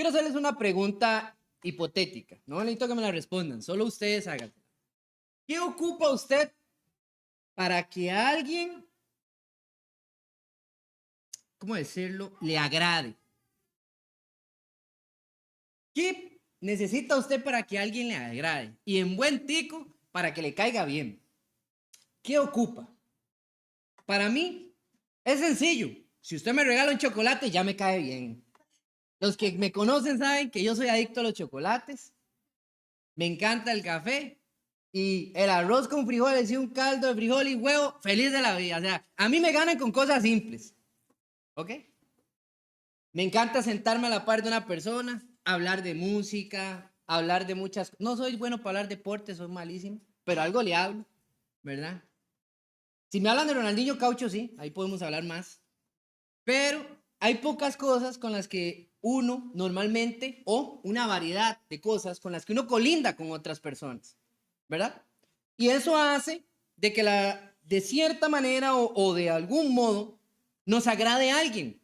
Quiero hacerles una pregunta hipotética. No necesito que me la respondan, solo ustedes hagan. ¿Qué ocupa usted para que alguien, cómo decirlo, le agrade? ¿Qué necesita usted para que alguien le agrade? Y en buen tico, para que le caiga bien. ¿Qué ocupa? Para mí, es sencillo. Si usted me regala un chocolate, ya me cae bien. Los que me conocen saben que yo soy adicto a los chocolates. Me encanta el café. Y el arroz con frijoles y un caldo de frijol y huevo, feliz de la vida. O sea, a mí me ganan con cosas simples. ¿Ok? Me encanta sentarme a la par de una persona, hablar de música, hablar de muchas. No soy bueno para hablar deporte, soy malísimo, pero algo le hablo, ¿verdad? Si me hablan de Ronaldinho Caucho, sí, ahí podemos hablar más. Pero hay pocas cosas con las que uno normalmente, o una variedad de cosas con las que uno colinda con otras personas, ¿verdad? Y eso hace de que de cierta manera o de algún modo nos agrade a alguien.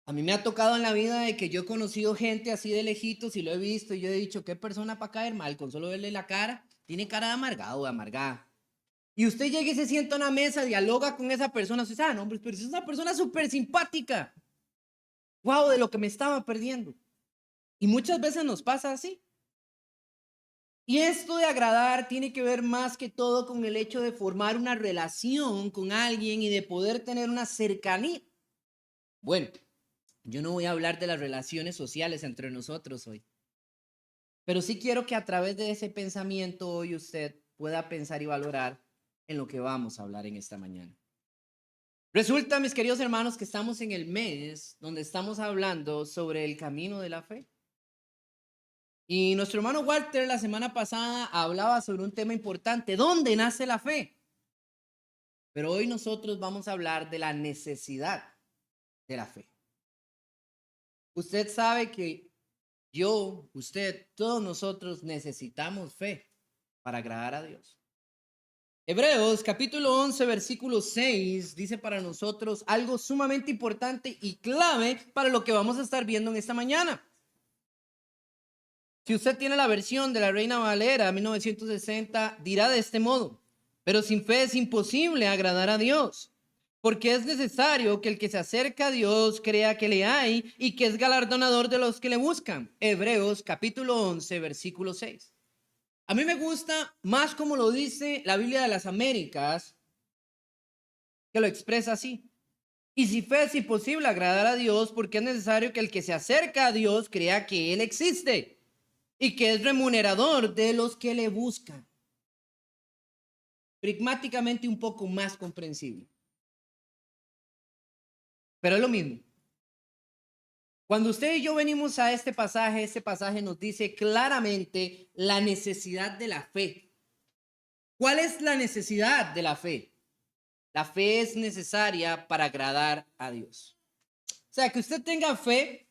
A mí me ha tocado en la vida de que yo he conocido gente así de lejitos y lo he visto y yo he dicho, ¿qué persona para caer mal? Con solo verle la cara, tiene cara de amargado o de amargada. Y usted llega y se sienta a una mesa, dialoga con esa persona, usted dice, no, hombre, pero es una persona súper simpática. Wow, de lo que me estaba perdiendo. Y muchas veces nos pasa así. Y esto de agradar tiene que ver más que todo con el hecho de formar una relación con alguien y de poder tener una cercanía. Bueno, yo no voy a hablar de las relaciones sociales entre nosotros hoy, pero sí quiero que a través de ese pensamiento hoy usted pueda pensar y valorar en lo que vamos a hablar en esta mañana. Resulta, mis queridos hermanos, que estamos en el mes donde estamos hablando sobre el camino de la fe. Y nuestro hermano Walter la semana pasada hablaba sobre un tema importante, ¿dónde nace la fe? Pero hoy nosotros vamos a hablar de la necesidad de la fe. Usted sabe que yo, usted, todos nosotros necesitamos fe para agradar a Dios. Hebreos capítulo 11, versículo 6 dice para nosotros algo sumamente importante y clave para lo que vamos a estar viendo en esta mañana. Si usted tiene la versión de la Reina Valera 1960, dirá de este modo: pero sin fe es imposible agradar a Dios, porque es necesario que el que se acerca a Dios crea que le hay y que es galardonador de los que le buscan. Hebreos capítulo 11, versículo 6. A mí me gusta más como lo dice la Biblia de las Américas, que lo expresa así. Y si fe es imposible agradar a Dios, porque es necesario que el que se acerca a Dios crea que Él existe y que es remunerador de los que le buscan. Pragmáticamente un poco más comprensible. Pero es lo mismo. Cuando usted y yo venimos a este pasaje nos dice claramente la necesidad de la fe. ¿Cuál es la necesidad de la fe? La fe es necesaria para agradar a Dios. O sea, que usted tenga fe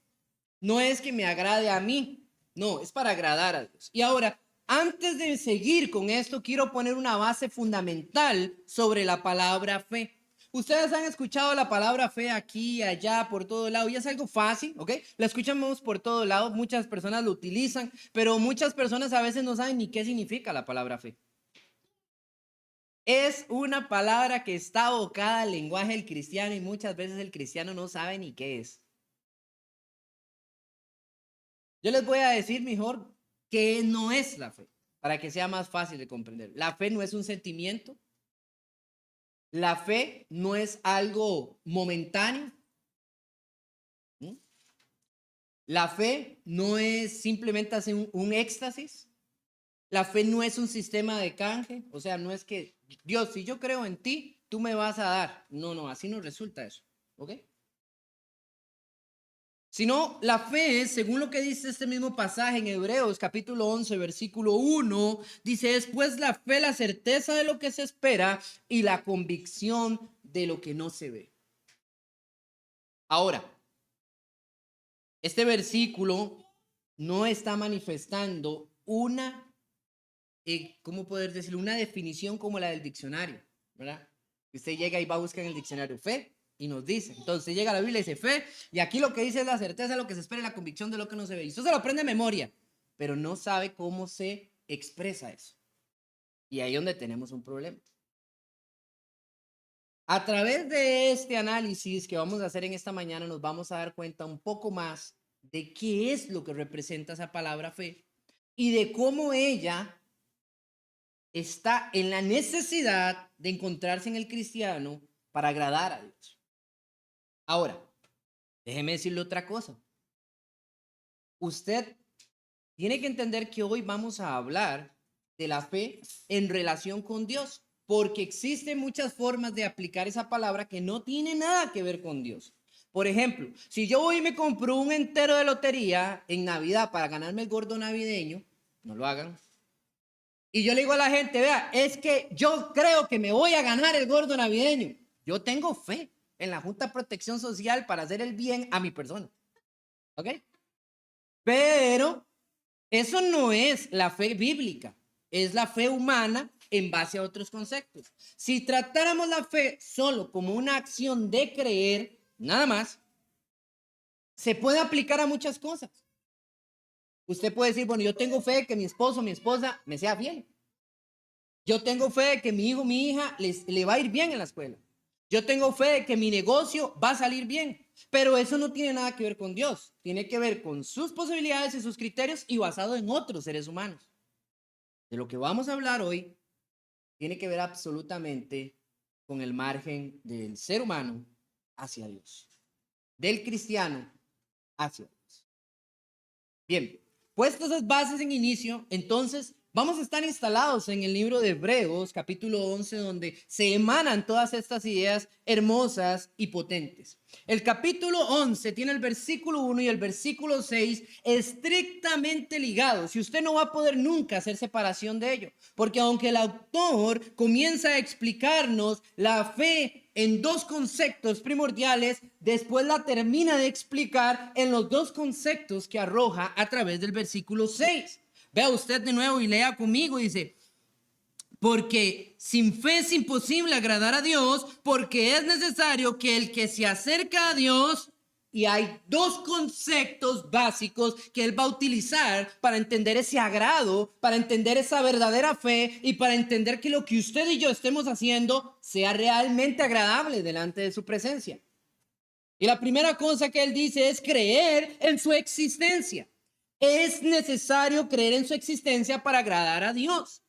no es que me agrade a mí, no, es para agradar a Dios. Y ahora, antes de seguir con esto, quiero poner una base fundamental sobre la palabra fe. Ustedes han escuchado la palabra fe aquí, allá, por todo lado, y es algo fácil, ¿ok? La escuchamos por todo lado, muchas personas lo utilizan, pero muchas personas a veces no saben ni qué significa la palabra fe. Es una palabra que está abocada al lenguaje del cristiano y muchas veces el cristiano no sabe ni qué es. Yo les voy a decir mejor qué no es la fe, para que sea más fácil de comprender. La fe no es un sentimiento, la fe no es algo momentáneo, ¿sí? La fe no es simplemente hacer un éxtasis, la fe no es un sistema de canje, o sea, no es que Dios, si yo creo en ti, tú me vas a dar. No, no, así no resulta eso, ¿ok? Sino la fe, según lo que dice este mismo pasaje en Hebreos capítulo 11, versículo 1, dice, es pues la fe la certeza de lo que se espera y la convicción de lo que no se ve. Ahora, este versículo no está manifestando una, ¿cómo poder decirlo? Una definición como la del diccionario, ¿verdad? Usted llega y va a buscar en el diccionario fe Y nos dice, entonces llega la Biblia y dice fe, y aquí lo que dice es la certeza de lo que se espera y la convicción de lo que no se ve. Y usted se lo aprende de memoria, pero no sabe cómo se expresa eso. Y ahí es donde tenemos un problema. A través de este análisis que vamos a hacer en esta mañana, nos vamos a dar cuenta un poco más de qué es lo que representa esa palabra fe y de cómo ella está en la necesidad de encontrarse en el cristiano para agradar a Dios. Ahora, déjeme decirle otra cosa. Usted tiene que entender que hoy vamos a hablar de la fe en relación con Dios, porque existen muchas formas de aplicar esa palabra que no tiene nada que ver con Dios. Por ejemplo, si yo hoy me compro un entero de lotería en Navidad para ganarme el gordo navideño, no lo hagan. Y yo le digo a la gente, vea, es que yo creo que me voy a ganar el gordo navideño. Yo tengo fe en la Junta de Protección Social para hacer el bien a mi persona. ¿Ok? Pero eso no es la fe bíblica, es la fe humana en base a otros conceptos. Si tratáramos la fe solo como una acción de creer, nada más, se puede aplicar a muchas cosas. Usted puede decir, bueno, yo tengo fe que mi esposo o mi esposa me sea fiel. Yo tengo fe de que mi hijo, mi hija le va a ir bien en la escuela. Yo tengo fe de que mi negocio va a salir bien. Pero eso no tiene nada que ver con Dios. Tiene que ver con sus posibilidades y sus criterios y basado en otros seres humanos. De lo que vamos a hablar hoy tiene que ver absolutamente con el margen del ser humano hacia Dios. Del cristiano hacia Dios. Bien, puestas esas bases en inicio, entonces vamos a estar instalados en el libro de Hebreos, capítulo 11, donde se emanan todas estas ideas hermosas y potentes. El capítulo 11 tiene el versículo 1 y el versículo 6 estrictamente ligados, y usted no va a poder nunca hacer separación de ello, porque aunque el autor comienza a explicarnos la fe en dos conceptos primordiales, después la termina de explicar en los dos conceptos que arroja a través del versículo 6. Vea usted de nuevo y lea conmigo, dice, porque sin fe es imposible agradar a Dios, porque es necesario que el que se acerca a Dios, y hay dos conceptos básicos que él va a utilizar para entender ese agrado, para entender esa verdadera fe y para entender que lo que usted y yo estemos haciendo sea realmente agradable delante de su presencia. Y la primera cosa que él dice es creer en su existencia. Es necesario creer en su existencia para agradar a Dios.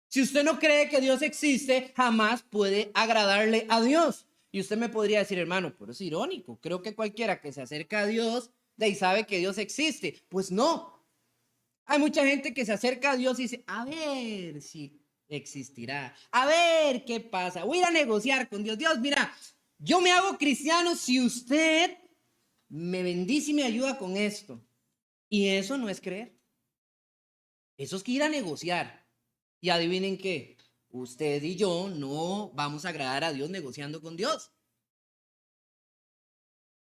Si usted no cree que Dios existe, jamás puede agradarle a Dios. Y usted me podría decir, hermano, pero es irónico. Creo que cualquiera que se acerca a Dios, de ahí sabe que Dios existe. Pues no. Hay mucha gente que se acerca a Dios y dice, a ver si existirá. A ver qué pasa. Voy a ir a negociar con Dios. Dios, mira, yo me hago cristiano si usted me bendice y me ayuda con esto. Y eso no es creer. Eso es que ir a negociar. Y adivinen qué, usted y yo no vamos a agradar a Dios negociando con Dios.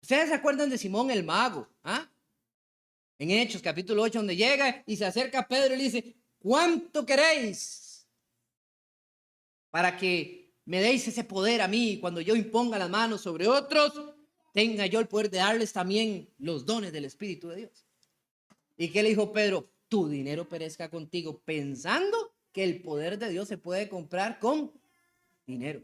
¿Ustedes se acuerdan de Simón el mago? ¿Ah? En Hechos capítulo 8, donde llega y se acerca a Pedro y le dice, ¿cuánto queréis para que me deis ese poder a mí cuando yo imponga las manos sobre otros? Tenga yo el poder de darles también los dones del Espíritu de Dios. ¿Y qué le dijo Pedro? Tu dinero perezca contigo, pensando que el poder de Dios se puede comprar con dinero.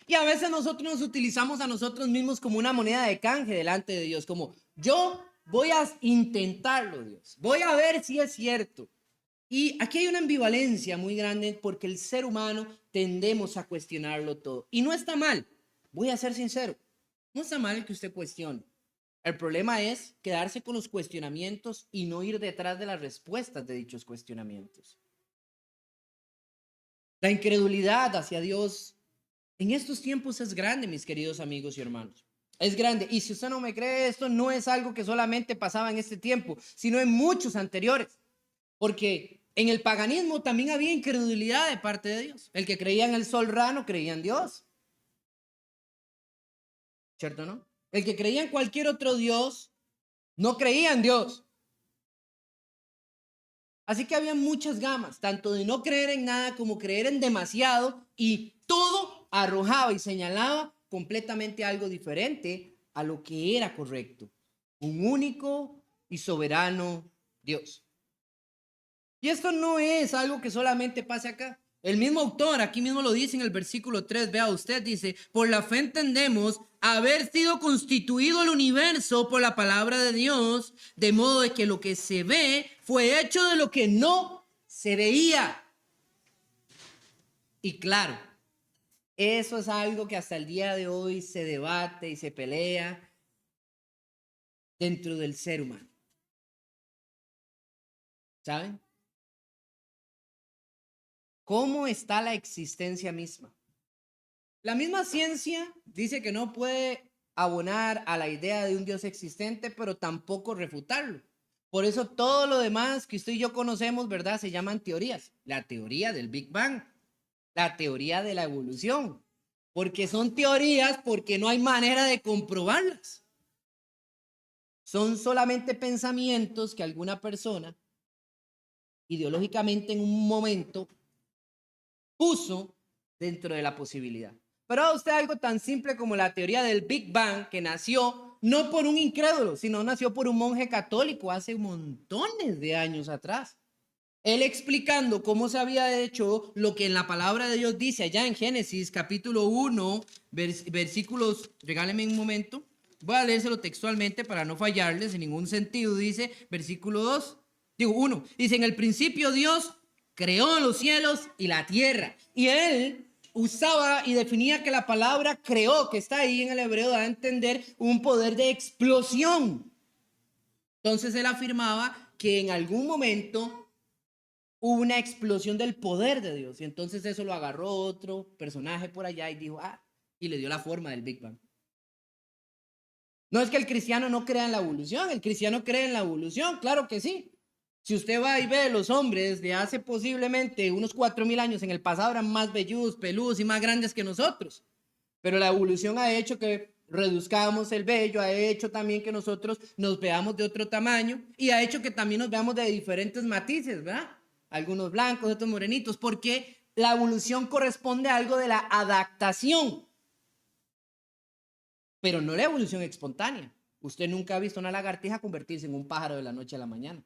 Y a veces nosotros nos utilizamos a nosotros mismos como una moneda de canje delante de Dios, como yo voy a intentarlo, Dios, voy a ver si es cierto. Y aquí hay una ambivalencia muy grande porque el ser humano tendemos a cuestionarlo todo. Y no está mal, voy a ser sincero, no está mal que usted cuestione. El problema es quedarse con los cuestionamientos y no ir detrás de las respuestas de dichos cuestionamientos. La incredulidad hacia Dios en estos tiempos es grande, mis queridos amigos y hermanos. Es grande. Y si usted no me cree, esto no es algo que solamente pasaba en este tiempo, sino en muchos anteriores. Porque en el paganismo también había incredulidad de parte de Dios. El que creía en el sol rano creía en Dios. ¿Cierto, no? El que creía en cualquier otro Dios no creía en Dios. Así que había muchas gamas, tanto de no creer en nada como creer en demasiado, y todo arrojaba y señalaba completamente algo diferente a lo que era correcto. Un único y soberano Dios. Y esto no es algo que solamente pase acá. El mismo autor aquí mismo lo dice en el versículo 3. Vea usted, dice, por la fe entendemos haber sido constituido el universo por la palabra de Dios, de modo de que lo que se ve fue hecho de lo que no se veía. Y claro, eso es algo que hasta el día de hoy se debate y se pelea dentro del ser humano. ¿Saben? ¿Cómo está la existencia misma? La misma ciencia dice que no puede abonar a la idea de un Dios existente, pero tampoco refutarlo. Por eso todo lo demás que usted y yo conocemos, ¿verdad? Se llaman teorías. La teoría del Big Bang, la teoría de la evolución, porque son teorías porque no hay manera de comprobarlas. Son solamente pensamientos que alguna persona ideológicamente en un momento puso dentro de la posibilidad. Pero a usted algo tan simple como la teoría del Big Bang, que nació no por un incrédulo, sino nació por un monje católico hace montones de años atrás. Él explicando cómo se había hecho lo que en la palabra de Dios dice allá en Génesis capítulo 1, versículos, regáleme un momento, voy a leérselo textualmente para no fallarles en ningún sentido. Dice versículo 2, digo 1, dice en el principio Dios creó los cielos y la tierra. Y él usaba y definía que la palabra creó, que está ahí en el hebreo, da a entender un poder de explosión. Entonces él afirmaba que en algún momento hubo una explosión del poder de Dios. Y entonces eso lo agarró otro personaje por allá y dijo, y le dio la forma del Big Bang. No es que el cristiano no crea en la evolución, el cristiano cree en la evolución, claro que sí. Si usted va y ve los hombres de hace posiblemente unos 4.000 años en el pasado eran más velludos, peludos y más grandes que nosotros. Pero la evolución ha hecho que reduzcamos el vello, ha hecho también que nosotros nos veamos de otro tamaño y ha hecho que también nos veamos de diferentes matices, ¿verdad? Algunos blancos, otros morenitos, porque la evolución corresponde a algo de la adaptación, pero no la evolución espontánea. Usted nunca ha visto una lagartija convertirse en un pájaro de la noche a la mañana.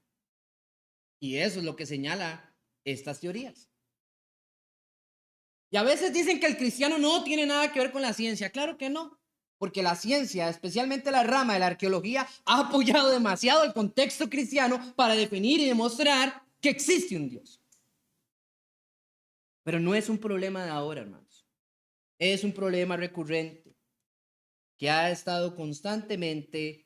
Y eso es lo que señala estas teorías. Y a veces dicen que el cristiano no tiene nada que ver con la ciencia. Claro que no, porque la ciencia, especialmente la rama de la arqueología, ha apoyado demasiado el contexto cristiano para definir y demostrar que existe un Dios. Pero no es un problema de ahora, hermanos. Es un problema recurrente que ha estado constantemente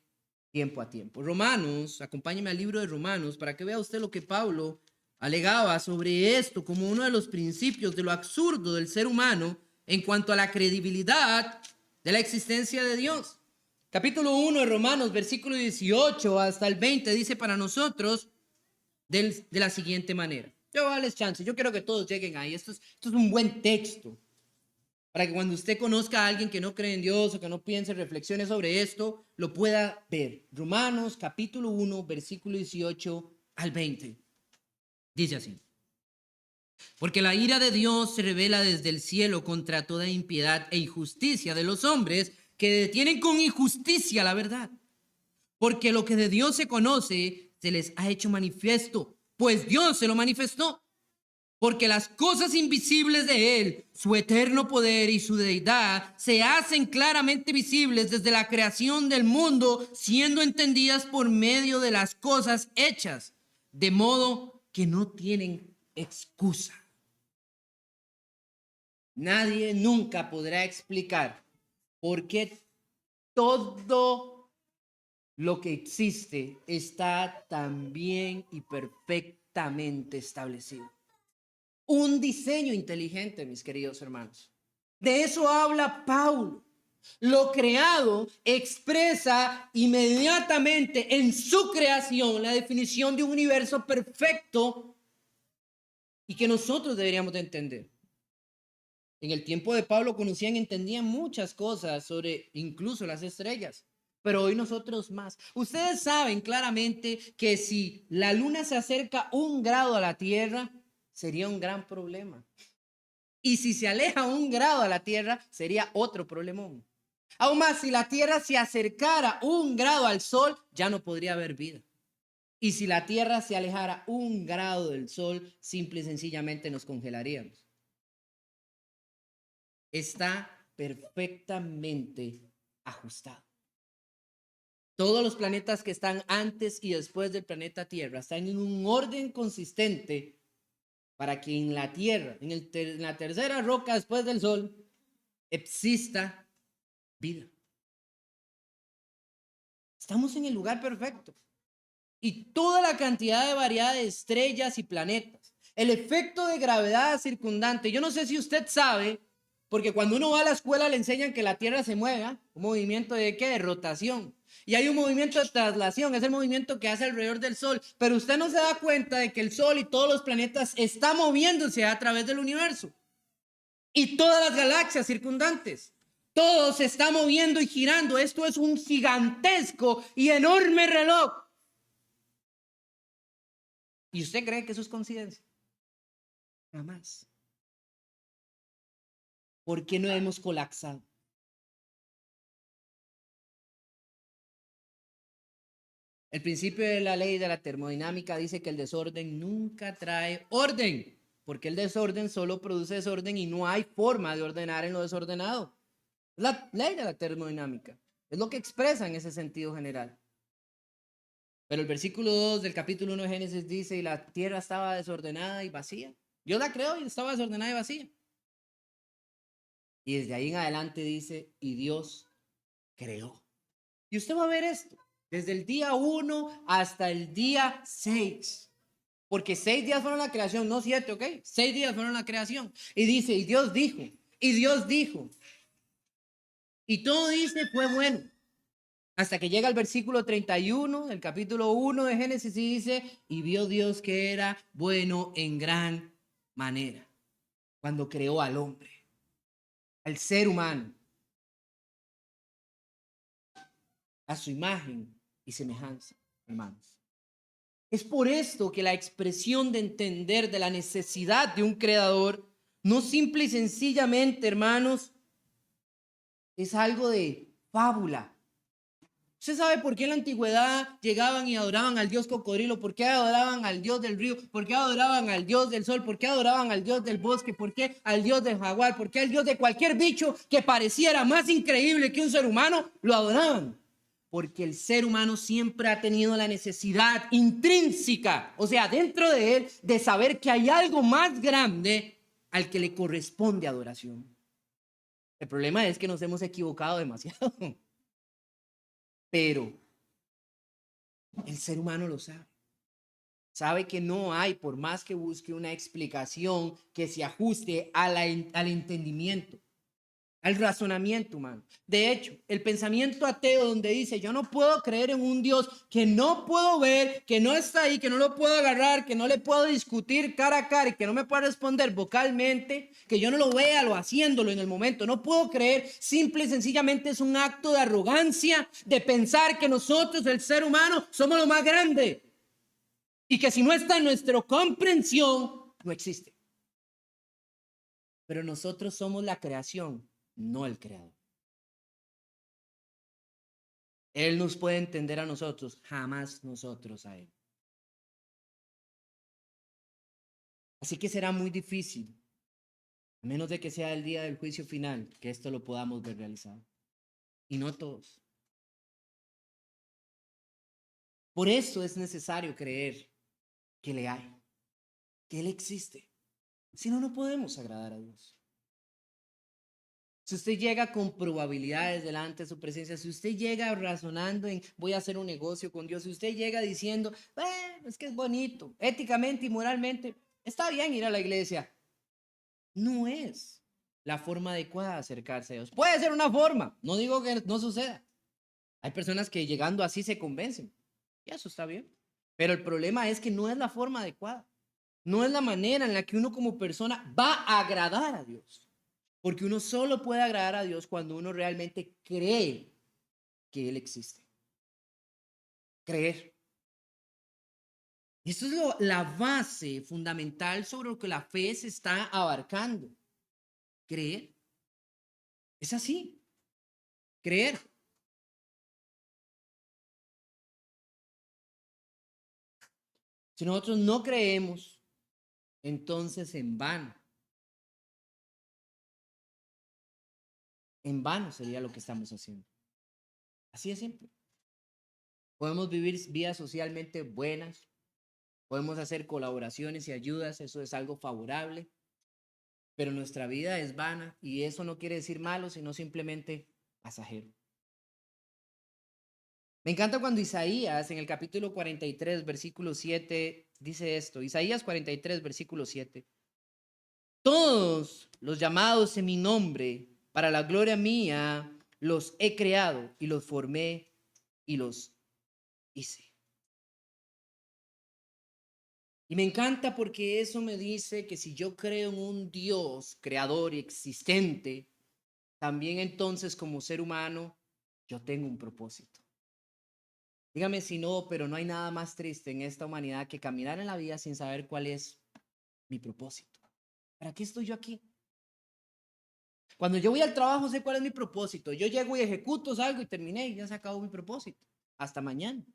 tiempo a tiempo. Romanos, acompáñeme al libro de Romanos para que vea usted lo que Pablo alegaba sobre esto como uno de los principios de lo absurdo del ser humano en cuanto a la credibilidad de la existencia de Dios. Capítulo 1 de Romanos, versículo 18 hasta el 20, dice para nosotros de la siguiente manera. Yo voy a darles chance, yo quiero que todos lleguen ahí. Esto es un buen texto para que cuando usted conozca a alguien que no cree en Dios o que no piense, reflexione sobre esto, lo pueda ver. Romanos capítulo 1, versículo 18 al 20. Dice así. Porque la ira de Dios se revela desde el cielo contra toda impiedad e injusticia de los hombres que detienen con injusticia la verdad. Porque lo que de Dios se conoce se les ha hecho manifiesto, pues Dios se lo manifestó. Porque las cosas invisibles de Él, su eterno poder y su deidad, se hacen claramente visibles desde la creación del mundo, siendo entendidas por medio de las cosas hechas, de modo que no tienen excusa. Nadie nunca podrá explicar por qué todo lo que existe está tan bien y perfectamente establecido. Un diseño inteligente, mis queridos hermanos. De eso habla Paulo. Lo creado expresa inmediatamente en su creación la definición de un universo perfecto y que nosotros deberíamos de entender. En el tiempo de Pablo conocían, entendían muchas cosas sobre incluso las estrellas, pero hoy nosotros más. Ustedes saben claramente que si la luna se acerca 1 grado a la Tierra, sería un gran problema. Y si se aleja 1 grado a la Tierra, sería otro problemón. Aún más, si la Tierra se acercara 1 grado al Sol, ya no podría haber vida. Y si la Tierra se alejara 1 grado del Sol, simple y sencillamente nos congelaríamos. Está perfectamente ajustado. Todos los planetas que están antes y después del planeta Tierra están en un orden consistente para que en la Tierra, en la tercera roca después del Sol, exista vida. Estamos en el lugar perfecto. Y toda la cantidad de variedad de estrellas y planetas. El efecto de gravedad circundante. Yo no sé si usted sabe, porque cuando uno va a la escuela le enseñan que la Tierra se mueve, un movimiento de ¿qué? De rotación. Y hay un movimiento de traslación, es el movimiento que hace alrededor del Sol. Pero usted no se da cuenta de que el Sol y todos los planetas están moviéndose a través del universo. Y todas las galaxias circundantes. Todo se está moviendo y girando. Esto es un gigantesco y enorme reloj. ¿Y usted cree que eso es coincidencia? Jamás. ¿Por qué no hemos colapsado? El principio de la ley de la termodinámica dice que el desorden nunca trae orden, porque el desorden solo produce desorden y no hay forma de ordenar en lo desordenado. Es la ley de la termodinámica. Es lo que expresa en ese sentido general. Pero el versículo 2 del capítulo 1 de Génesis dice, y la tierra estaba desordenada y vacía. Dios la creó y estaba desordenada y vacía. Y desde ahí en adelante dice, y Dios creó. Y usted va a ver esto, desde el día 1 hasta el día 6. Porque 6 días fueron la creación, no 7, ¿ok? 6 días fueron la creación. Y dice, y Dios dijo, y Dios dijo. Y todo dice, fue bueno. Hasta que llega el versículo 31 del capítulo 1 de Génesis y dice, y vio Dios que era bueno en gran manera. Cuando creó al hombre, al ser humano, a su imagen y semejanza, hermanos. Es por esto que la expresión de entender de la necesidad de un creador, no simple y sencillamente, hermanos, es algo de fábula. ¿Usted sabe por qué en la antigüedad llegaban y adoraban al dios cocodrilo? ¿Por qué adoraban al dios del río? ¿Por qué adoraban al dios del sol? ¿Por qué adoraban al dios del bosque? ¿Por qué al dios del jaguar? ¿Por qué al dios de cualquier bicho que pareciera más increíble que un ser humano? Lo adoraban. Porque el ser humano siempre ha tenido la necesidad intrínseca, o sea, dentro de él, de saber que hay algo más grande al que le corresponde adoración. El problema es que nos hemos equivocado demasiado. Pero el ser humano lo sabe. Sabe que no hay, por más que busque una explicación que se ajuste al entendimiento, al razonamiento humano. De hecho, el pensamiento ateo donde dice, yo no puedo creer en un Dios que no puedo ver, que no está ahí, que no lo puedo agarrar, que no le puedo discutir cara a cara y que no me puede responder vocalmente, que yo no lo vea lo haciéndolo en el momento. No puedo creer, simple y sencillamente es un acto de arrogancia, de pensar que nosotros, el ser humano, somos lo más grande y que si no está en nuestra comprensión, no existe. Pero nosotros somos la creación, no el creador. Él nos puede entender a nosotros, jamás nosotros a Él. Así que será muy difícil, a menos de que sea el día del juicio final, que esto lo podamos ver realizado. Y no todos. Por eso es necesario creer que le hay, que Él existe. Si no, no podemos agradar a Dios. Si usted llega con probabilidades delante de su presencia, si usted llega razonando en voy a hacer un negocio con Dios, si usted llega diciendo, es que es bonito, éticamente y moralmente, está bien ir a la iglesia, no es la forma adecuada de acercarse a Dios. Puede ser una forma, no digo que no suceda. Hay personas que llegando así se convencen, y eso está bien. Pero el problema es que no es la forma adecuada, no es la manera en la que uno como persona va a agradar a Dios. Porque uno solo puede agradar a Dios cuando uno realmente cree que Él existe. Creer. Esto es la base fundamental sobre lo que la fe se está abarcando. Creer. Es así. creer. Si nosotros no creemos, entonces en vano sería lo que estamos haciendo. Así de simple. Podemos vivir vidas socialmente buenas, podemos hacer colaboraciones y ayudas, eso es algo favorable, pero nuestra vida es vana y eso no quiere decir malo, sino simplemente pasajero. Me encanta cuando Isaías en el capítulo 43, versículo 7, dice esto. Isaías 43, versículo 7. Todos los llamados en mi nombre, para la gloria mía, los he creado y los formé y los hice. Y me encanta porque eso me dice que si yo creo en un Dios creador y existente, también entonces como ser humano, yo tengo un propósito. Dígame si no, pero no hay nada más triste en esta humanidad que caminar en la vida sin saber cuál es mi propósito. ¿Para qué estoy yo aquí? Cuando yo voy al trabajo sé cuál es mi propósito. Yo llego y ejecuto, salgo y terminé y ya se acabó mi propósito. Hasta mañana.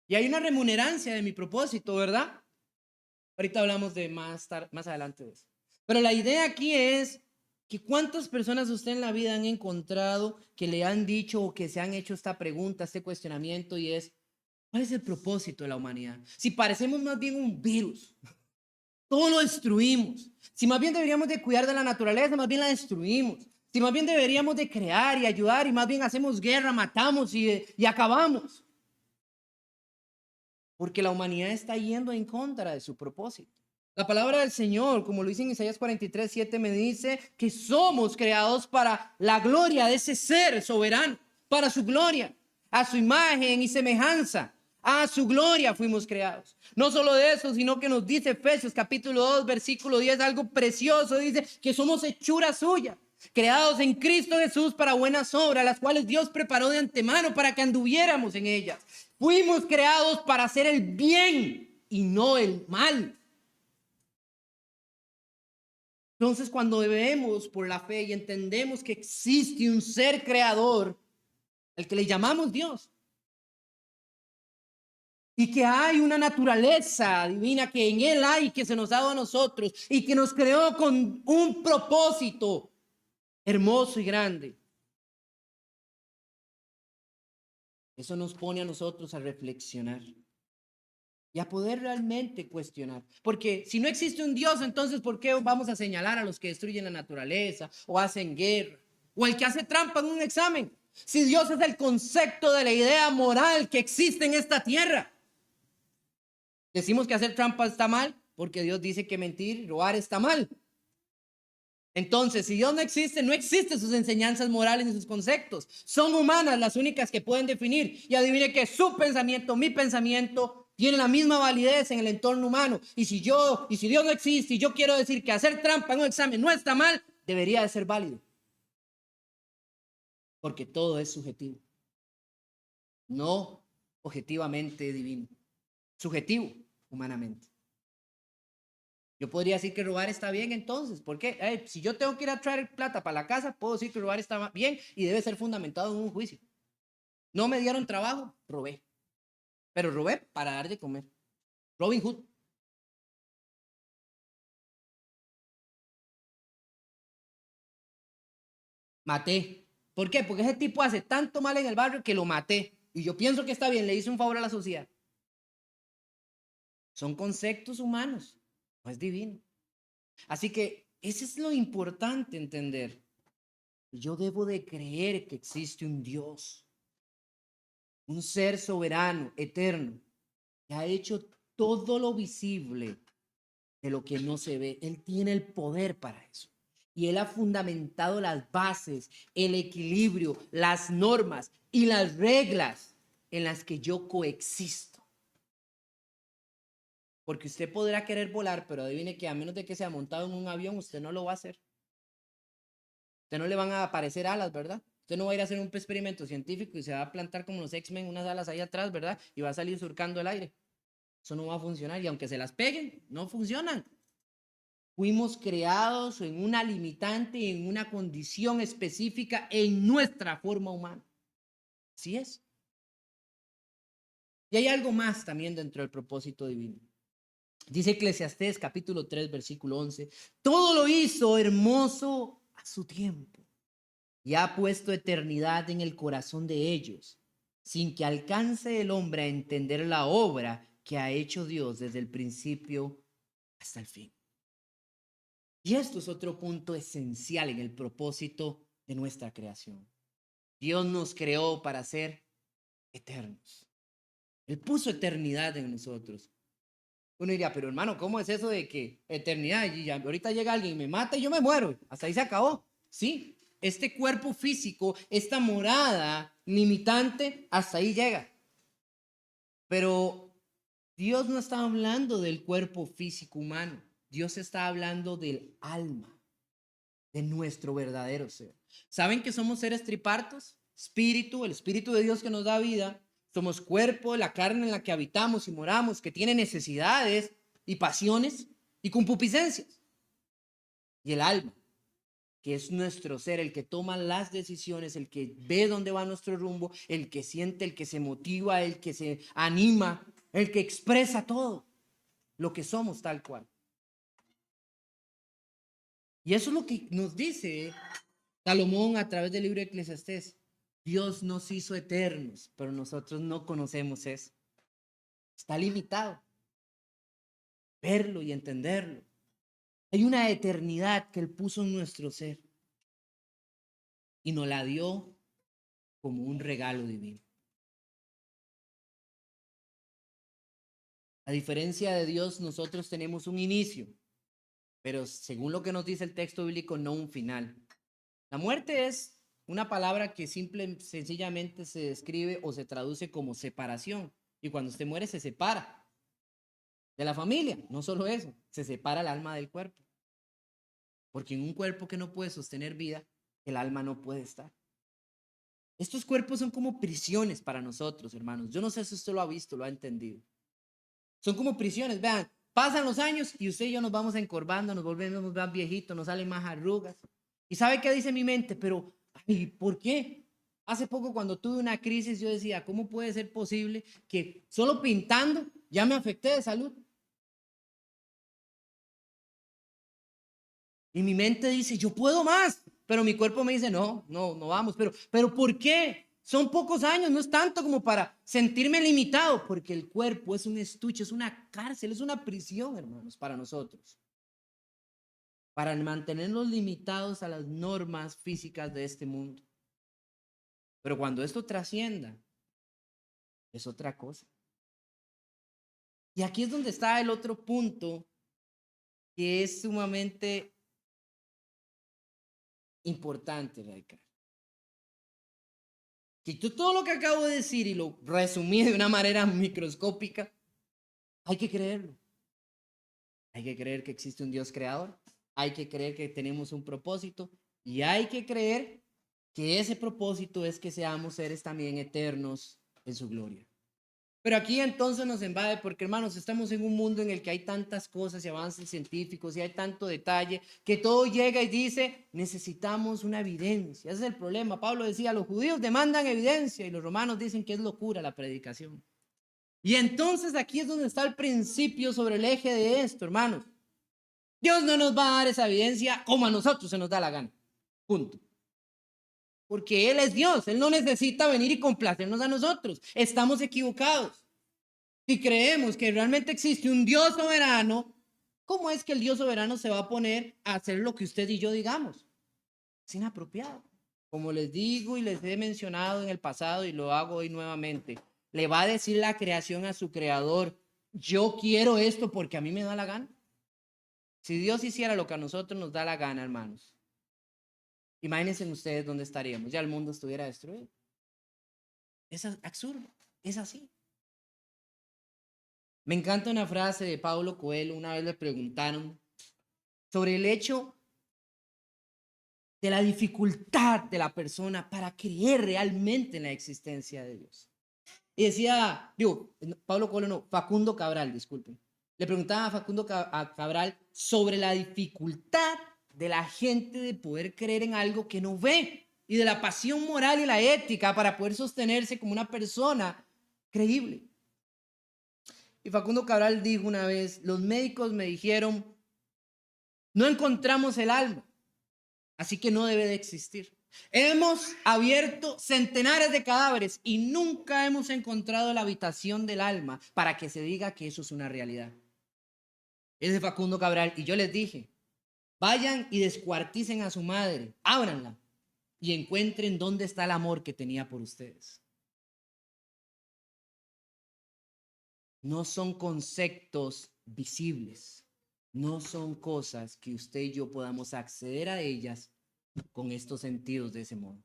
Y hay una remunerancia de mi propósito, ¿verdad? Ahorita hablamos de más adelante de eso. Pero la idea aquí es que cuántas personas usted en la vida han encontrado que le han dicho o que se han hecho esta pregunta, este cuestionamiento y es, ¿cuál es el propósito de la humanidad? Si parecemos más bien un virus, todo lo destruimos. Si más bien deberíamos de cuidar de la naturaleza, más bien la destruimos. Si más bien deberíamos de crear y ayudar y más bien hacemos guerra, matamos y acabamos. Porque la humanidad está yendo en contra de su propósito. La palabra del Señor, como lo dice en Isaías 43, 7, me dice que somos creados para la gloria de ese ser soberano, para su gloria, a su imagen y semejanza. A su gloria fuimos creados. No solo de eso, sino que nos dice Efesios capítulo 2, versículo 10, algo precioso. Dice que somos hechura suya, creados en Cristo Jesús para buenas obras, las cuales Dios preparó de antemano para que anduviéramos en ellas. Fuimos creados para hacer el bien y no el mal. Entonces, cuando vemos por la fe y entendemos que existe un ser creador, el que le llamamos Dios, y que hay una naturaleza divina que en Él hay, que se nos ha dado a nosotros y que nos creó con un propósito hermoso y grande, eso nos pone a nosotros a reflexionar y a poder realmente cuestionar. Porque si no existe un Dios, entonces ¿por qué vamos a señalar a los que destruyen la naturaleza o hacen guerra o el que hace trampa en un examen? Si Dios es el concepto de la idea moral que existe en esta tierra. Decimos que hacer trampa está mal porque Dios dice que mentir y robar está mal. Entonces, si Dios no existe, no existen sus enseñanzas morales ni sus conceptos. Son humanas las únicas que pueden definir. Y adivine que su pensamiento, mi pensamiento, tiene la misma validez en el entorno humano. Y si Dios no existe y yo quiero decir que hacer trampa en un examen no está mal, debería de ser válido. Porque todo es subjetivo. No objetivamente divino. Subjetivo, humanamente. Yo podría decir que robar está bien entonces, ¿por qué? Si yo tengo que ir a traer plata para la casa, puedo decir que robar está bien y debe ser fundamentado en un juicio. No me dieron trabajo, robé. Pero robé para dar de comer. Robin Hood. Maté. ¿Por qué? Porque ese tipo hace tanto mal en el barrio que lo maté. Y yo pienso que está bien, le hice un favor a la sociedad. Son conceptos humanos, no es divino. Así que eso es lo importante entender. Yo debo de creer que existe un Dios, un ser soberano, eterno, que ha hecho todo lo visible de lo que no se ve. Él tiene el poder para eso. Y Él ha fundamentado las bases, el equilibrio, las normas y las reglas en las que yo coexisto. Porque usted podrá querer volar, pero adivine que a menos de que sea montado en un avión, usted no lo va a hacer. Usted no le van a aparecer alas, ¿verdad? Usted no va a ir a hacer un experimento científico y se va a plantar como los X-Men unas alas ahí atrás, ¿verdad? Y va a salir surcando el aire. Eso no va a funcionar y aunque se las peguen, no funcionan. Fuimos creados en una limitante, en una condición específica, en nuestra forma humana. Así es. Y hay algo más también dentro del propósito divino. Dice Eclesiastés capítulo 3, versículo 11. Todo lo hizo hermoso a su tiempo y ha puesto eternidad en el corazón de ellos, sin que alcance el hombre a entender la obra que ha hecho Dios desde el principio hasta el fin. Y esto es otro punto esencial en el propósito de nuestra creación. Dios nos creó para ser eternos. Él puso eternidad en nosotros. Uno diría, pero hermano, ¿cómo es eso de que eternidad? Y ahorita llega alguien y me mata y yo me muero. Hasta ahí se acabó. Sí, este cuerpo físico, esta morada limitante, hasta ahí llega. Pero Dios no está hablando del cuerpo físico humano. Dios está hablando del alma, de nuestro verdadero ser. ¿Saben que somos seres tripartos? Espíritu, el Espíritu de Dios que nos da vida. Somos cuerpo, la carne en la que habitamos y moramos, que tiene necesidades y pasiones y concupiscencias. Y el alma, que es nuestro ser, el que toma las decisiones, el que ve dónde va nuestro rumbo, el que siente, el que se motiva, el que se anima, el que expresa todo lo que somos tal cual. Y eso es lo que nos dice Salomón a través del libro de Eclesiastés. Dios nos hizo eternos, pero nosotros no conocemos eso. Está limitado. Verlo y entenderlo. Hay una eternidad que Él puso en nuestro ser y nos la dio como un regalo divino. A diferencia de Dios, nosotros tenemos un inicio, pero según lo que nos dice el texto bíblico, no un final. La muerte es una palabra que sencillamente se describe o se traduce como separación. Y cuando usted muere, se separa de la familia. No solo eso, se separa el alma del cuerpo. Porque en un cuerpo que no puede sostener vida, el alma no puede estar. Estos cuerpos son como prisiones para nosotros, hermanos. Yo no sé si usted lo ha visto, lo ha entendido. Son como prisiones, vean, pasan los años y usted y yo nos vamos encorvando, nos volvemos más viejitos, nos salen más arrugas. ¿Y sabe qué dice mi mente? Pero, ay, ¿por qué? Hace poco cuando tuve una crisis yo decía, ¿cómo puede ser posible que solo pintando ya me afecté de salud? Y mi mente dice, yo puedo más, pero mi cuerpo me dice, no vamos, pero ¿por qué? Son pocos años, no es tanto como para sentirme limitado, porque el cuerpo es un estuche, es una cárcel, es una prisión, hermanos, para nosotros, para mantenernos limitados a las normas físicas de este mundo. Pero cuando esto trascienda, es otra cosa. Y aquí es donde está el otro punto que es sumamente importante, radical. Que todo lo que acabo de decir y lo resumí de una manera microscópica, hay que creerlo. Hay que creer que existe un Dios creador, hay que creer que tenemos un propósito y hay que creer que ese propósito es que seamos seres también eternos en su gloria. Pero aquí entonces nos invade porque, hermanos, estamos en un mundo en el que hay tantas cosas y avances científicos y hay tanto detalle que todo llega y dice, necesitamos una evidencia. Ese es el problema. Pablo decía, los judíos demandan evidencia y los romanos dicen que es locura la predicación. Y entonces aquí es donde está el principio sobre el eje de esto, hermanos. Dios no nos va a dar esa evidencia como a nosotros se nos da la gana. Punto. Porque Él es Dios, Él no necesita venir y complacernos a nosotros. Estamos equivocados. Si creemos que realmente existe un Dios soberano, ¿cómo es que el Dios soberano se va a poner a hacer lo que usted y yo digamos? Es inapropiado. Como les digo y les he mencionado en el pasado y lo hago hoy nuevamente, le va a decir la creación a su creador, yo quiero esto porque a mí me da la gana. Si Dios hiciera lo que a nosotros nos da la gana, hermanos, imagínense ustedes dónde estaríamos. Ya el mundo estuviera destruido. Es absurdo, es así. Me encanta una frase de Paulo Coelho. Una vez le preguntaron sobre el hecho de la dificultad de la persona para creer realmente en la existencia de Dios. Y decía, Pablo Coelho no, Facundo Cabral, disculpen. Le preguntaba a Facundo Cabral sobre la dificultad de la gente de poder creer en algo que no ve y de la pasión moral y la ética para poder sostenerse como una persona creíble. Y Facundo Cabral dijo una vez, los médicos me dijeron, no encontramos el alma, así que no debe de existir. Hemos abierto centenares de cadáveres y nunca hemos encontrado la habitación del alma para que se diga que eso es una realidad. Es de Facundo Cabral. Y yo les dije, vayan y descuarticen a su madre, ábranla y encuentren dónde está el amor que tenía por ustedes. No son conceptos visibles, no son cosas que usted y yo podamos acceder a ellas con estos sentidos de ese modo.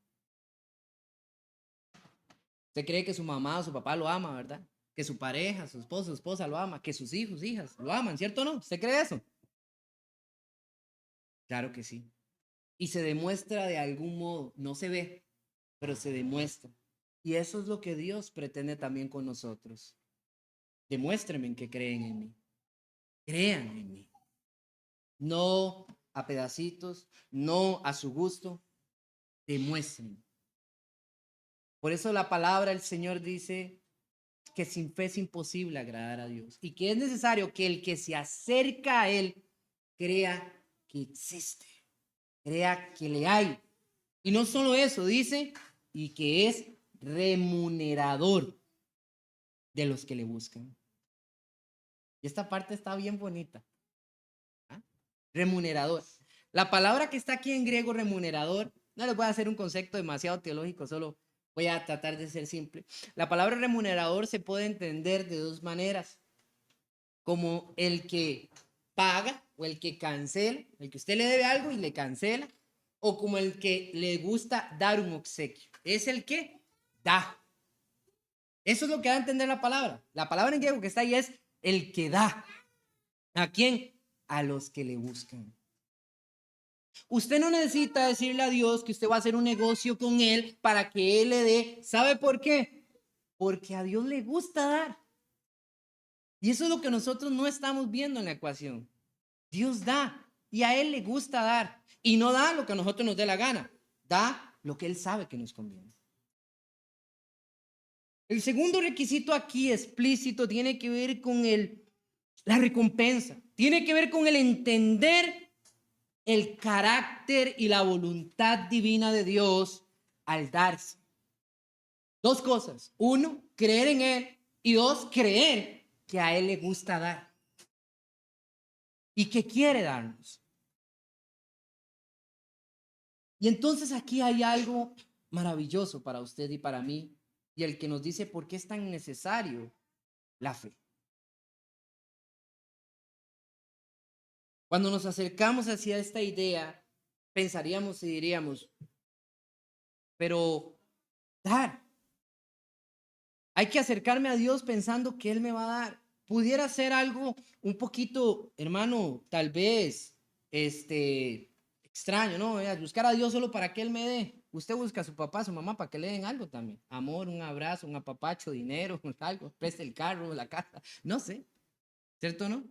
Usted cree que su mamá o su papá lo ama, ¿verdad? Que su pareja, su esposo, su esposa lo ama, que sus hijos, hijas lo aman, ¿cierto o no? ¿Usted cree eso? Claro que sí. Y se demuestra de algún modo, no se ve, pero se demuestra. Y eso es lo que Dios pretende también con nosotros. Demuéstrenme en que creen en mí. Crean en mí. No a pedacitos, no a su gusto. Demuestren. Por eso la palabra del Señor dice que sin fe es imposible agradar a Dios y que es necesario que el que se acerca a Él crea que existe, crea que le hay. Y no solo eso, dice, y que es remunerador de los que le buscan. Y esta parte está bien bonita. ¿Ah? Remunerador. La palabra que está aquí en griego, remunerador, no les voy a hacer un concepto demasiado teológico, solo voy a tratar de ser simple. La palabra remunerador se puede entender de dos maneras. Como el que paga o el que cancela, el que usted le debe algo y le cancela, o como el que le gusta dar un obsequio. Es el que da. Eso es lo que da a entender la palabra. La palabra en griego que está ahí es el que da. ¿A quién? A los que le buscan. Usted no necesita decirle a Dios que usted va a hacer un negocio con Él para que Él le dé. ¿Sabe por qué? Porque a Dios le gusta dar. Y eso es lo que nosotros no estamos viendo en la ecuación. Dios da y a Él le gusta dar. Y no da lo que a nosotros nos dé la gana. Da lo que Él sabe que nos conviene. El segundo requisito aquí explícito tiene que ver con la recompensa. Tiene que ver con el entender el carácter y la voluntad divina de Dios al darse. Dos cosas. Uno, creer en Él. Y dos, creer que a Él le gusta dar. Y que quiere darnos. Y entonces aquí hay algo maravilloso para usted y para mí. Y el que nos dice por qué es tan necesario la fe. Cuando nos acercamos hacia esta idea, pensaríamos y diríamos, pero dar. Hay que acercarme a Dios pensando que Él me va a dar. Pudiera ser algo un poquito, hermano, tal vez, extraño, ¿no? Buscar a Dios solo para que Él me dé. Usted busca a su papá, a su mamá para que le den algo también. Amor, un abrazo, un apapacho, dinero, algo, preste el carro, la casa, no sé. ¿Cierto o no?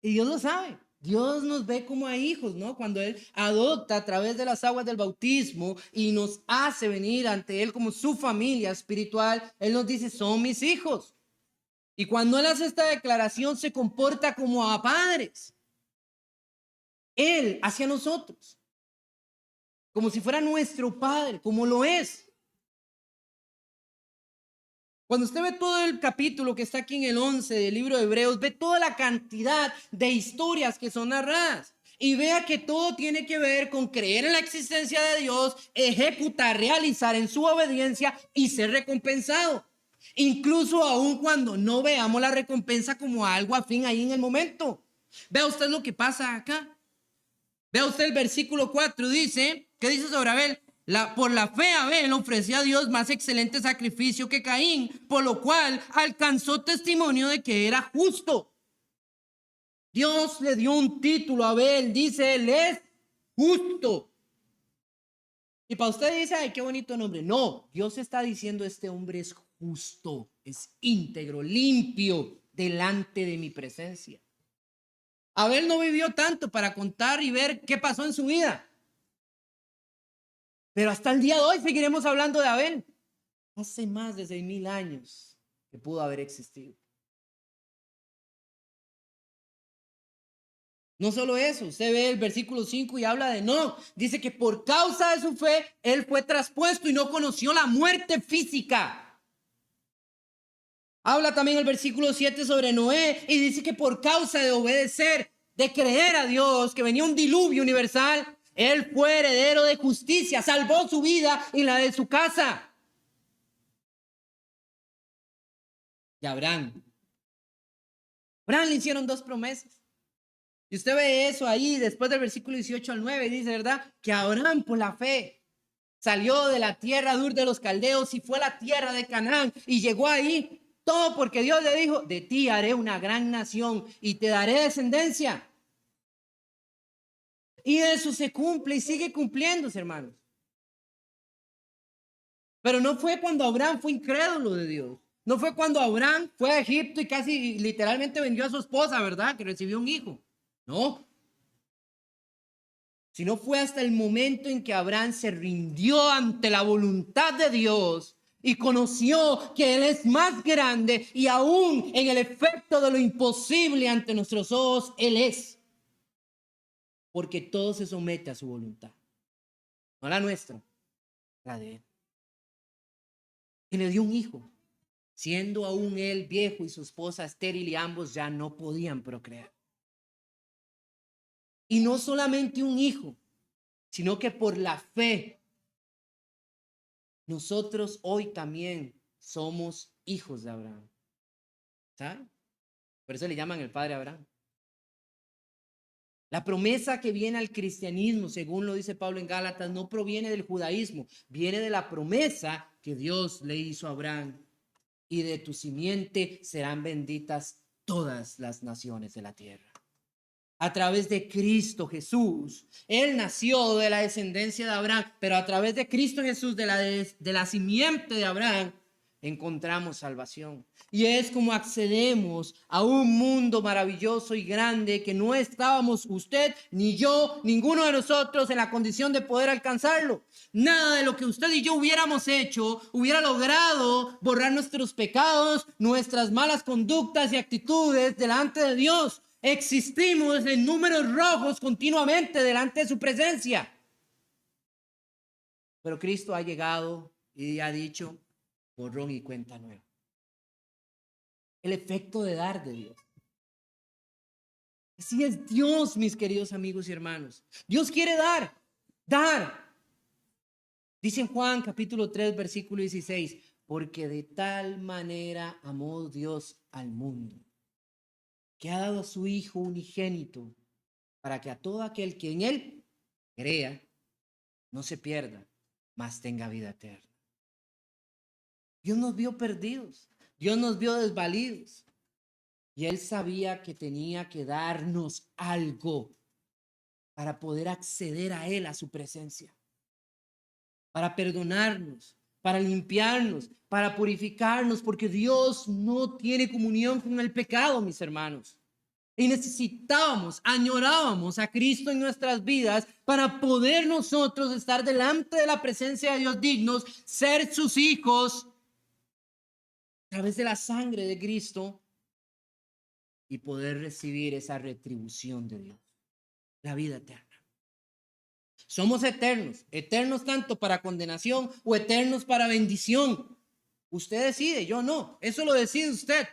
Y Dios lo sabe. Dios nos ve como a hijos, ¿no? Cuando Él adopta a través de las aguas del bautismo y nos hace venir ante Él como su familia espiritual, Él nos dice, son mis hijos. Y cuando Él hace esta declaración, se comporta como a padres. Él hacia nosotros. Como si fuera nuestro Padre, como lo es. Cuando usted ve todo el capítulo que está aquí en el 11 del libro de Hebreos, ve toda la cantidad de historias que son narradas. Y vea que todo tiene que ver con creer en la existencia de Dios, ejecutar, realizar en su obediencia y ser recompensado. Incluso aun cuando no veamos la recompensa como algo afín ahí en el momento. Vea usted lo que pasa acá. Vea usted el versículo 4, dice, ¿qué dice sobre Abel? Por la fe Abel ofreció a Dios más excelente sacrificio que Caín, por lo cual alcanzó testimonio de que era justo. Dios le dio un título a Abel, dice, él es justo. Y para usted dice, ay, qué bonito nombre. No, Dios está diciendo, este hombre es justo, es íntegro, limpio delante de mi presencia. Abel no vivió tanto para contar y ver qué pasó en su vida. Pero hasta el día de hoy seguiremos hablando de Abel. Hace más de 6,000 años que pudo haber existido. No solo eso, usted ve el versículo 5 y habla de no. Dice que por causa de su fe, él fue traspuesto y no conoció la muerte física. Habla también el versículo 7 sobre Noé y dice que por causa de obedecer, de creer a Dios, que venía un diluvio universal, él fue heredero de justicia, salvó su vida y la de su casa. Y Abraham le hicieron 2 promesas. Y usted ve eso ahí después del versículo 18 al 9, dice, ¿verdad? Que Abraham por la fe salió de la tierra de Ur de los Caldeos y fue a la tierra de Canaán y llegó ahí. Todo porque Dios le dijo, de ti haré una gran nación y te daré descendencia. Y eso se cumple y sigue cumpliéndose, hermanos. Pero no fue cuando Abraham fue incrédulo de Dios. No fue cuando Abraham fue a Egipto y casi literalmente vendió a su esposa, ¿verdad? Que recibió un hijo. No. Sino fue hasta el momento en que Abraham se rindió ante la voluntad de Dios y conoció que Él es más grande y aún en el efecto de lo imposible ante nuestros ojos, Él es. Porque todo se somete a su voluntad. No la nuestra, la de Él. Y le dio un hijo, siendo aún él viejo y su esposa estéril y ambos ya no podían procrear. Y no solamente un hijo, sino que por la fe, nosotros hoy también somos hijos de Abraham. ¿Saben? Por eso le llaman el padre Abraham. La promesa que viene al cristianismo, según lo dice Pablo en Gálatas, no proviene del judaísmo, viene de la promesa que Dios le hizo a Abraham. Y de tu simiente serán benditas todas las naciones de la tierra. A través de Cristo Jesús. Él nació de la descendencia de Abraham, pero a través de Cristo Jesús, de la simiente de Abraham, encontramos salvación. Y es como accedemos a un mundo maravilloso y grande que no estábamos usted, ni yo, ninguno de nosotros en la condición de poder alcanzarlo. Nada de lo que usted y yo hubiéramos hecho hubiera logrado borrar nuestros pecados, nuestras malas conductas y actitudes delante de Dios. Existimos en números rojos continuamente delante de su presencia. Pero Cristo ha llegado y ha dicho, borrón y cuenta nueva. El efecto de dar de Dios. Así es Dios, mis queridos amigos y hermanos. Dios quiere dar. Dice en Juan capítulo 3, versículo 16, porque de tal manera amó Dios al mundo, que ha dado a su Hijo unigénito, para que a todo aquel que en Él crea, no se pierda, mas tenga vida eterna. Dios nos vio perdidos, Dios nos vio desvalidos, y Él sabía que tenía que darnos algo para poder acceder a Él, a su presencia, para perdonarnos, para limpiarnos, para purificarnos, porque Dios no tiene comunión con el pecado, mis hermanos. Y necesitábamos, añorábamos a Cristo en nuestras vidas para poder nosotros estar delante de la presencia de Dios dignos, ser sus hijos a través de la sangre de Cristo y poder recibir esa retribución de Dios, la vida eterna. Somos eternos, eternos tanto para condenación o eternos para bendición. Usted decide, yo no, eso lo decide usted.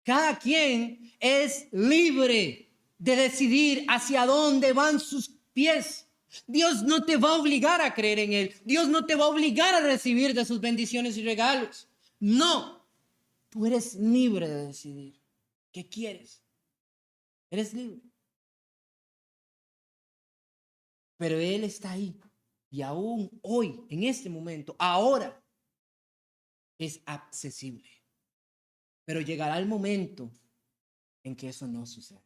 Cada quien es libre de decidir hacia dónde van sus pies. Dios no te va a obligar a creer en Él. Dios no te va a obligar a recibir de sus bendiciones y regalos. No, tú eres libre de decidir qué quieres. Eres libre. Pero Él está ahí. Y aún hoy, en este momento, ahora, es accesible. Pero llegará el momento en que eso no suceda.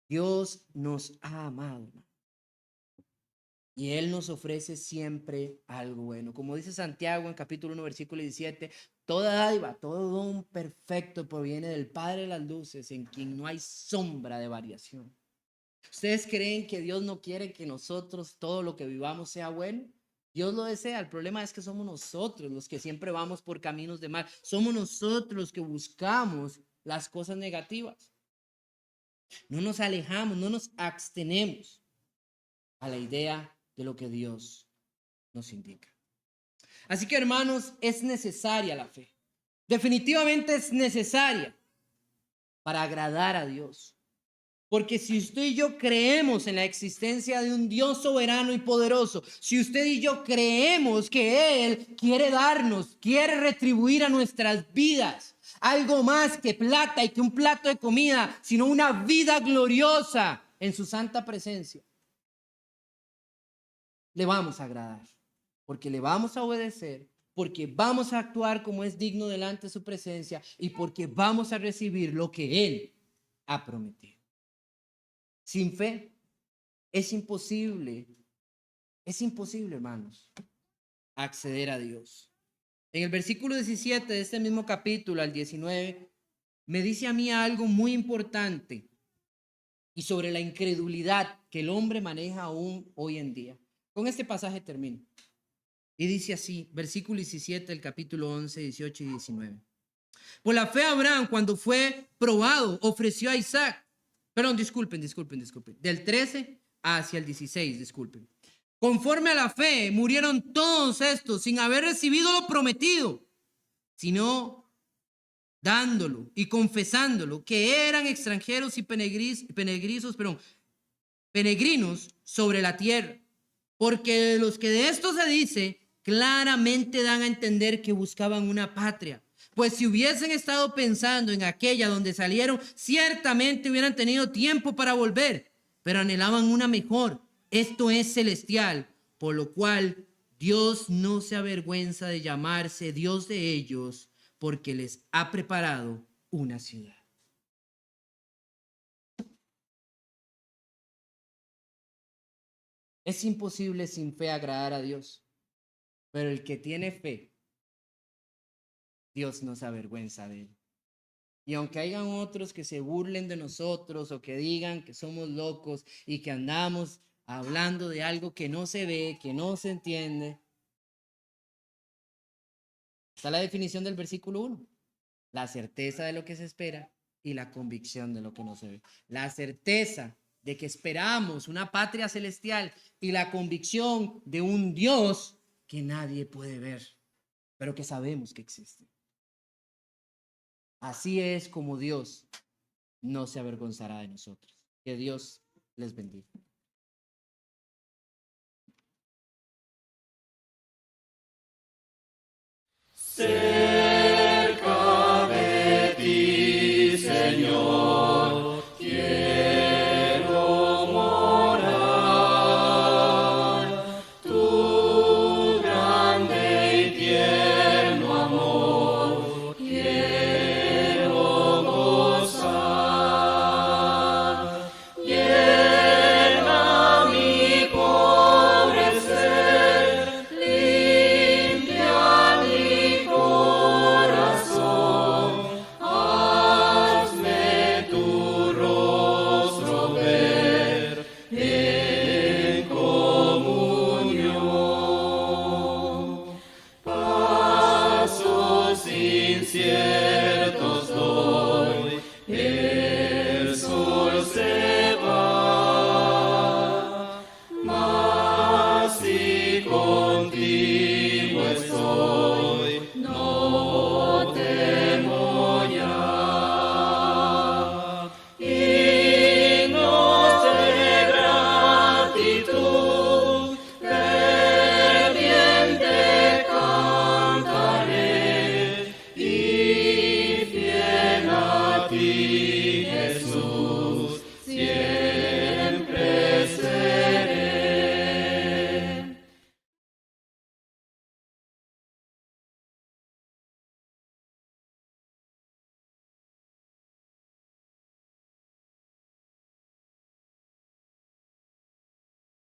Dios nos ha amado. Y Él nos ofrece siempre algo bueno. Como dice Santiago en capítulo 1, versículo 17, toda dádiva, todo don perfecto proviene del Padre de las luces, en quien no hay sombra de variación. ¿Ustedes creen que Dios no quiere que nosotros todo lo que vivamos sea bueno? Dios lo desea. El problema es que somos nosotros los que siempre vamos por caminos de mal. Somos nosotros los que buscamos las cosas negativas. No nos alejamos, no nos abstenemos a la idea de lo que Dios nos indica. Así que, hermanos, es necesaria la fe. Definitivamente es necesaria para agradar a Dios. Porque si usted y yo creemos en la existencia de un Dios soberano y poderoso, si usted y yo creemos que Él quiere darnos, quiere retribuir a nuestras vidas algo más que plata y que un plato de comida, sino una vida gloriosa en su santa presencia, le vamos a agradar, porque le vamos a obedecer, porque vamos a actuar como es digno delante de su presencia y porque vamos a recibir lo que Él ha prometido. Sin fe es imposible, hermanos, acceder a Dios. En el versículo 17 de este mismo capítulo, al 19, me dice a mí algo muy importante y sobre la incredulidad que el hombre maneja aún hoy en día. Con este pasaje termino. Y dice así, versículo 17 del capítulo 11, 18 y 19. Por la fe Abraham, cuando fue probado, ofreció a Isaac. Perdón, disculpen. Del 13 hacia el 16, disculpen. Conforme a la fe, murieron todos estos sin haber recibido lo prometido, sino dándolo y confesándolo, que eran extranjeros y peregrinos sobre la tierra. Porque los que de esto se dice, claramente dan a entender que buscaban una patria. Pues si hubiesen estado pensando en aquella donde salieron, ciertamente hubieran tenido tiempo para volver, pero anhelaban una mejor, esto es celestial, por lo cual Dios no se avergüenza de llamarse Dios de ellos, porque les ha preparado una ciudad. Es imposible sin fe agradar a Dios, pero el que tiene fe, Dios no se avergüenza de él. Y aunque hayan otros que se burlen de nosotros o que digan que somos locos y que andamos hablando de algo que no se ve, que no se entiende, está la definición del versículo 1. La certeza de lo que se espera y la convicción de lo que no se ve. La certeza de que esperamos una patria celestial y la convicción de un Dios que nadie puede ver, pero que sabemos que existe. Así es como Dios no se avergonzará de nosotros. Que Dios les bendiga. Cerca de ti, Señor, quiero morar. Tu grande y tierno amor quiero gozar. Llena mi pobre ser, limpia mi corazón, hazme tu rostro ver en comunión. Pasos inciertos doy, el sol se va, mas si contigo